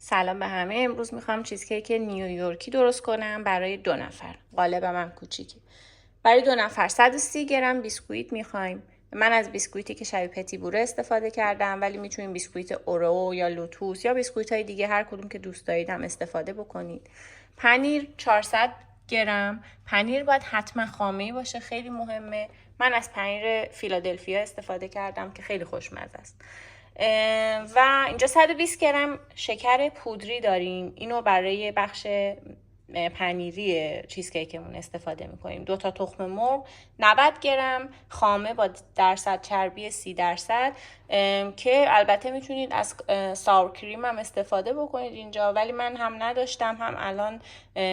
سلام به همه. امروز میخوام چیزکیک نیویورکی درست کنم برای 2 نفر. قالبم هم کوچیکی. برای 2 نفر 130 گرم بیسکویت میخوایم. من از بیسکویتی که شبیه پتی بوره استفاده کردم، ولی میتونیم بیسکویت اورو یا لوتوس یا بیسکویت های دیگه هر کدوم که دوست دارید هم استفاده بکنید. پنیر 400 گرم. پنیر باید حتما خامه‌ای باشه، خیلی مهمه. من از پنیر فیلادلفیا استفاده کردم که خیلی خوشمزه است. و اینجا 120 گرم شکر پودری داریم. اینو برای بخش پنیری چیزکیکمون استفاده میکنیم. 2 تا تخم مرغ، 90 گرم خامه با درصد چربی 30%، که البته میتونید از ساور کریم هم استفاده بکنید اینجا، ولی من هم نداشتم هم الان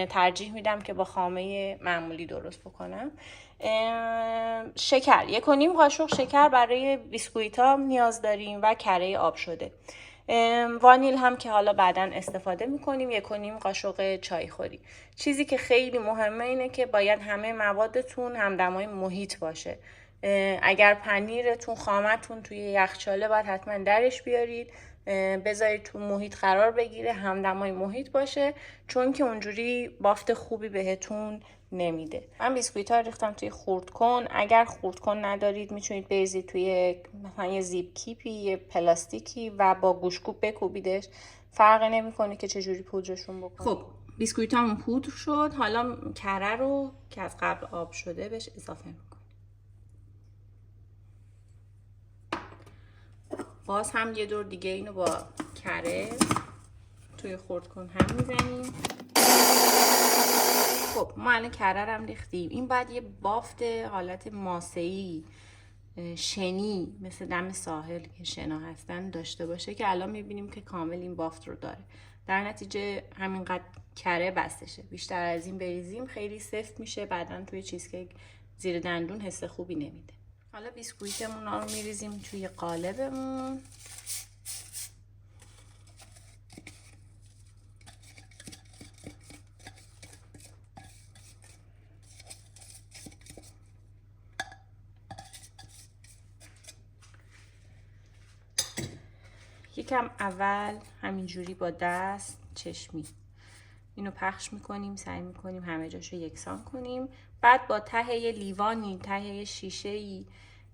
ترجیح میدم که با خامه معمولی درست بکنم. شکر 1.5 قاشق شکر برای بیسکویت ها نیاز داریم و کره آب شده. وانیل هم که حالا بعداً استفاده میکنیم. 1.5 قاشق چای خوری. چیزی که خیلی مهمه اینه که باید همه موادتون همدمای محیط باشه. اگر پنیرتون خامتون توی یخچاله باید حتما درش بیارید، بذارید تو محیط قرار بگیره، همدمای محیط باشه، چون که اونجوری بافت خوبی بهتون نمیده. من بیسکویت ها ریختم توی خردکن. اگر خردکن ندارید میتونید بریزید توی مثلا یه زیپ کیپی، یه پلاستیکی و با گوشکوب بکوبیدش. فرقی نمیکنه که چجوری پودرشون بکنید. خب بیسکویت همون پودر شد. حالا کره رو که از قبل آب شده بهش اضافه میکنیم. باز هم یه دور دیگه اینو با کره توی خردکن هم میزنیم. خب ما الان کره هم ریختیم. این باید یه بافت حالت ماسه‌ای شنی مثل دم ساحل که شنا هستن داشته باشه، که الان میبینیم که کامل این بافت رو داره. در نتیجه همینقدر کره بستشه. بیشتر از این بریزیم خیلی سفت میشه، بعدن توی چیزکیک زیر دندون حس خوبی نمیده. حالا بیسکویتمون رو میریزیم توی قالبمون. یکم اول همینجوری با دست چشمی اینو پخش میکنیم، سعی میکنیم همه جاشو یکسان کنیم. بعد با ته یه لیوانی، ته یه شیشه‌ای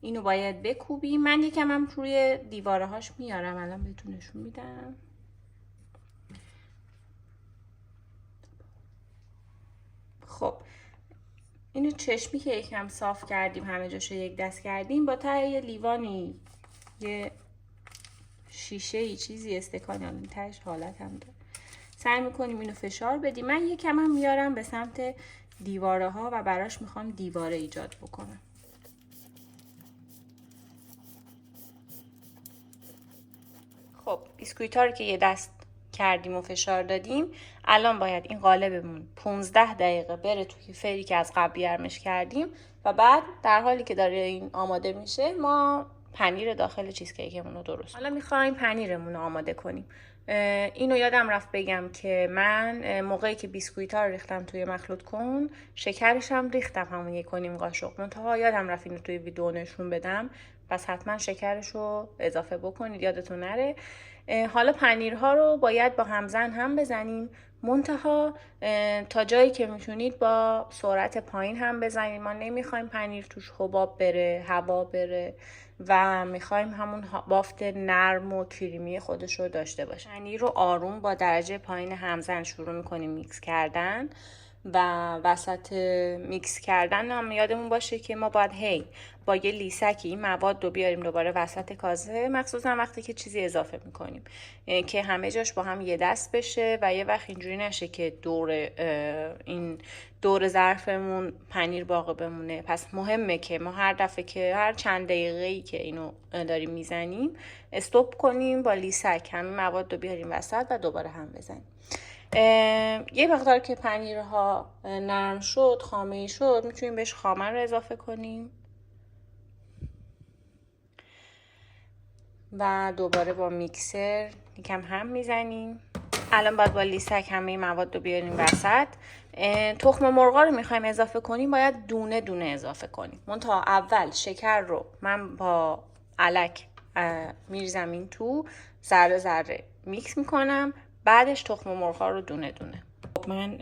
اینو باید بکوبیم. من یکم هم روی دیواره هاش میارم، الان بهتون نشون میدم. خب اینو چشمی که یکم صاف کردیم، همه جاشو یک دست کردیم، با ته یه لیوانی، یه شیشه‌ای، چیزی، استکانی، الان تهش حالت هم داره، سعی میکنیم اینو فشار بدیم. من یکم هم میارم به سمت دیواره ها و براش میخوام دیواره ایجاد بکنم. خب بیسکویت ها رو که یه دست کردیم و فشار دادیم، الان باید این قالبمون 15 دقیقه بره توی فری که از قبل گرمش کردیم و بعد در حالی که داره این آماده میشه ما پنیر داخل چیزکیکمون رو درست. حالا میخوایم پنیرمون رو آماده کنیم. اینو یادم رفت بگم که من موقعی که بیسکویت ها رو ریختم توی مخلوط کن، شکرش هم ریختم همون 1.5 قاشق. منتها یادم رفت اینو توی ویدیو نشون بدم، پس حتما شکرش رو اضافه بکنید، یادتون نره. حالا پنیرها رو باید با همزن هم بزنیم، منتها تا جایی که میتونید با سرعت پایین هم بزنید. ما نمیخوایم پنیر توش حباب بره، هوا بره و میخوایم همون بافت نرم و کریمی خودش رو داشته باشه. پنیر رو آروم با درجه پایین همزن شروع میکنیم میکس کردن و وسط میکس کردن هم یادمون باشه که ما باید با یه لیسکی این مواد رو بیاریم دوباره وسط کاسه، مخصوصا وقتی که چیزی اضافه میکنیم، که همه جاش با هم یه دست بشه و یه وقت اینجوری نشه که دور ظرفمون پنیر باقی بمونه. پس مهمه که ما هر دفعه که هر چند دقیقه‌ای که اینو داریم میزنیم استوب کنیم، با لیسک همین مواد رو بیاریم وسط و دوباره هم بزنیم. یه مقدار که پنیرها نرم شد، خامه‌ای شد، میتونیم بهش خامه رو اضافه کنیم و دوباره با میکسر یکم هم میزنیم. الان باید با لیسک همه مواد رو بیاریم وسط. تخم مرغا رو میخوایم اضافه کنیم، باید دونه دونه اضافه کنیم. منتها اول شکر رو من با الک میریزم این تو، ذره ذره میکس میکنم، بعدش تخم مرغ‌ها رو دونه دونه. من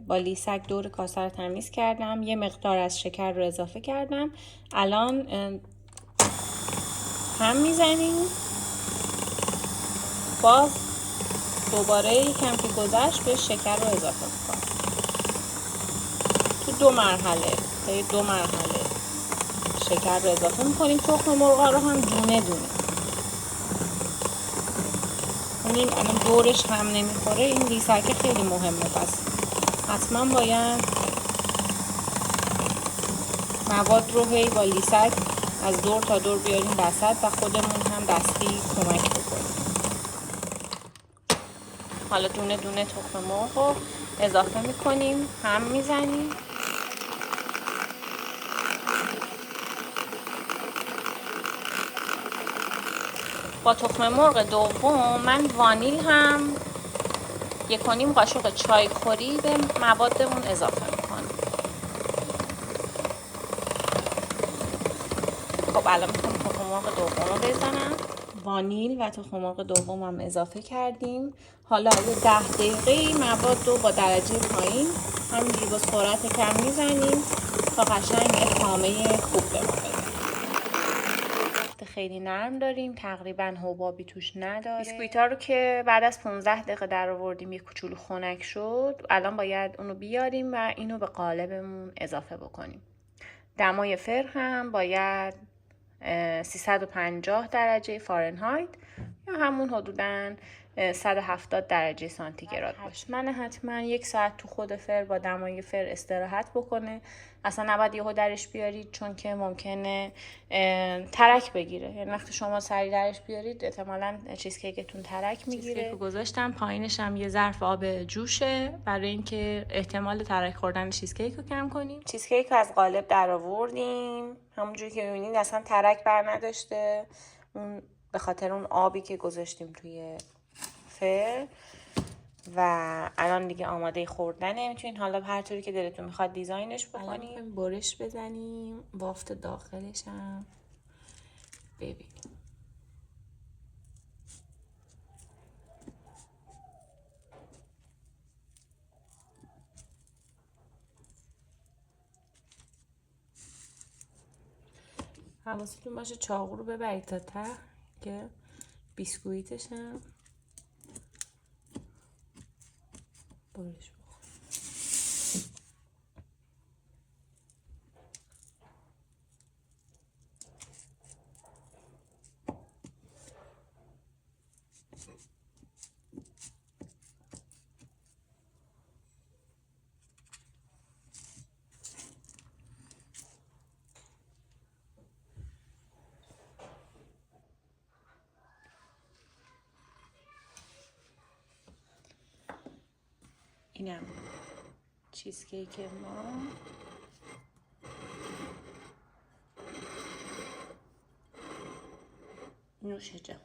با لیسک دور کاسه رو تمیز کردم، یه مقدار از شکر رو اضافه کردم. الان هم میزنیم، باز دوباره یکم که گذشت به شکر رو اضافه میکنم. تو 2 مرحله تا 2 مرحله شکر رو اضافه میکنیم. تخم مرغ رو هم دونه دونه. این الان دورش هم نمیخوره، این لیسک خیلی مهمه، پس حتما باید مواد رو هی با لیسک از دور تا دور بیاریم وسط و خودمون هم دستی کمک بکنیم. حالا دونه دونه تخم مرغ رو اضافه میکنیم، هم میزنیم. با تخم مرغ دوم من وانیل هم 1.5 قاشق چای خوری به موادمون اضافه میکنم. خب الان میخوام تخم مرغ دوم رو بزنم. وانیل و تخم مرغ دوم هم اضافه کردیم. حالا یه 10 دقیقه مواد رو با درجه پایین همینجوری با سرعت کم میزنیم تا قشنگ یه خامه خوب به ما بده. خیلی نرم داریم، تقریبا حبابی توش نداره. بیسکویت‌ها رو که بعد از 15 دقیقه در آوردیم یه کوچولو خنک شد، الان باید اونو بیاریم و اینو به قالبمون اضافه بکنیم. دمای فر هم باید 350 درجه فارنهایت یا همون حدوداً 170 درجه سانتیگراد باشه. حتما 1 ساعت تو خود فر با دمای فر استراحت بکنه. اصلا نباید یهو درش بیارید، چون که ممکنه ترک بگیره. یعنی وقتی شما سریع درش بیارید احتمالاً چیزکیکتون ترک میگیره. چیزکیک رو گذاشتم پایینش هم یه ظرف آب جوشه برای اینکه احتمال ترک خوردن چیزکیک رو کم کنیم. چیزکیک رو از قالب در آوردیم، همونجوری که می‌بینید اصلا ترک بر نداشته، اون به خاطر اون آبی که گذاشتیم توی فر. و الان دیگه آماده خوردنه. میتونین حالا هر طوری که دلتون میخواد دیزاینش بکنیم. الان برش بزنیم، بافت داخلش هم ببینیم. حواستون باشه چاقو رو ببرید تا ته که بیسکویتش هم برش بخوره. اینم چیزکیک ما. نوش جان.